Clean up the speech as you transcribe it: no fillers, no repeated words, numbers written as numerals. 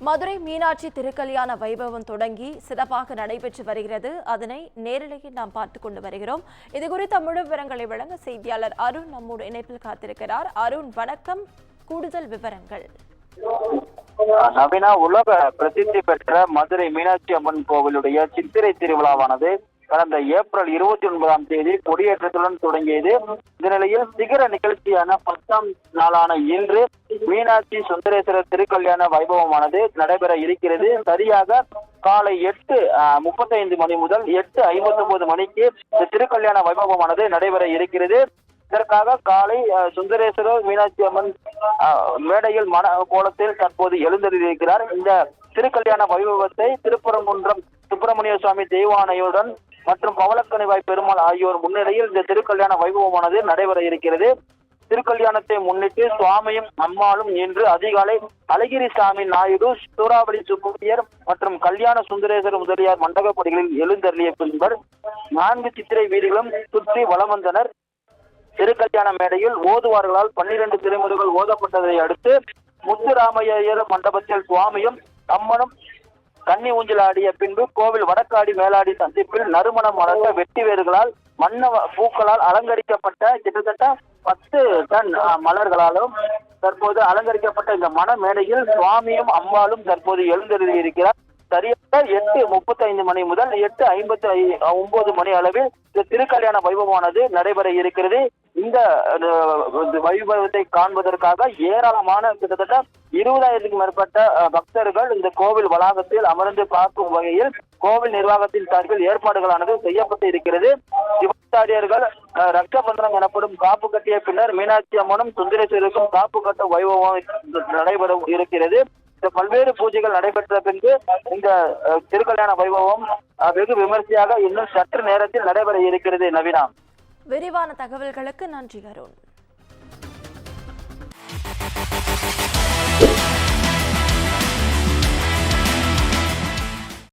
மதுரை மீனாட்சி திருக்கல்யாண வைபவம் தொடங்கி சிறப்பாக நடைபெற்று வருகிறது. அதனை நேரலையில் நாம் பார்த்துக் கொண்டு வருகிறோம். இது குறித்த முழு விவரங்களை வழங்க செய்தியாளர் அருண் நம்மோடு இணைப்பில் காத்திருக்கிறார். அருண், வணக்கம். கூடுதல் விவரங்கள். நவீனா, உலக பிரசித்தி பெற்ற மதுரை மீனாட்சி அம்மன் கோவிலுடைய சித்திரை திருவிழாவானது கடந்த ஏப்ரல் 29 கொடியேற்றத்துடன் தொடங்கியது. இந்த நிலையில் சிகர நிகழ்ச்சியான 10ஆம் நாளான இன்று மீனாட்சி சுந்தரேஸ்வரர் திருக்கல்யாண வைபவமானது நடைபெற இருக்கிறது. சரியாக காலை 8:35 மணி முதல் 8:59 மணிக்கு இந்த திருக்கல்யாண வைபவமானது நடைபெற இருக்கிறது. இதற்காக காலை சுந்தரேஸ்வரர் மீனாட்சி அம்மன் மேடையில் மன கோலத்தில் தற்போது எழுந்தருளியிருக்கிறார். இந்த திருக்கல்யாண வைபவத்தை திருப்பரங்குன்றம் சுப்பிரமணிய சுவாமி தெய்வானையுடன் மற்றும் பவளக்கனிவாய் பெருமாள் ஆகியோர் முன்னிலையில் இந்த திருக்கல்யாண வைபவமானது நடைபெற இருக்கிறது. திருக்கல்யாணத்தை முன்னிட்டு சுவாமியும் அம்மாளும் இன்று அதிகாலை அழகிரி சாமி நாயுடு, சூறாவளி சுப்பிரமணியர் மற்றும் கல்யாண சுந்தரேஸ்வரர் முதலியார் மண்டபப்படிகளில் எழுந்தருளிய பின்பர் 4 சித்திரை வீதிகளும் சுற்றி வலம் வந்தனர். திருக்கல்யாண மேடையில் ஓதுவார்களால் 12 திருமுறைகள் ஓதப்பட்டதை அடுத்து முத்துராமையர் மண்டபத்தில் சுவாமியும் அம்மனும் கன்னி ஊஞ்சல் ஆடிய பின்பு கோவில் வடக்காடி மேலாடி சந்திப்பில் நறுமணம் வளர்ந்த வெட்டி வேர்களால் வண்ண பூக்களால் அலங்கரிக்கப்பட்ட கிட்டத்தட்ட 10 டன் மலர்களாலும் தற்போது அலங்கரிக்கப்பட்ட இந்த மன மேடையில் சுவாமியும் அம்மாளும் தற்போது எழுந்தருளியிருக்கிறார். சரியாக 8:35 மணி முதல் 8:59 மணி அளவில் இந்த திருக்கல்யாண வைபவமானது நடைபெற இருக்கிறது. இந்த வைபவத்தை காண்பதற்காக ஏராளமான கிட்டத்தட்ட 20,000க்கும் மேற்பட்ட பக்தர்கள் இந்த கோவில் வளாகத்தில் அமர்ந்து பார்க்கும் வகையில் கோவில் நிர்வாகத்தின் சார்பில் ஏற்பாடுகளானது செய்யப்பட்டு இருக்கிறது. சிவாச்சாரியர்கள் ரக்ஷபந்தனம் எனப்படும் காப்பு கட்டிய பின்னர் மீனாட்சி அம்மனும் சுந்தரேஸ்வரருக்கும் காப்பு கட்ட வைபவம் நடைபெற இருக்கிறது. இந்த பல்வேறு பூஜைகள் நடைபெற்ற பின்பு இந்த திருக்கல்யாண வைபவம் வெகு விமர்சையாக இன்னும் சற்று நேரத்தில் நடைபெற இருக்கிறது. நவீனா, விரிவான தகவல்களுக்கு நன்றி அருண்.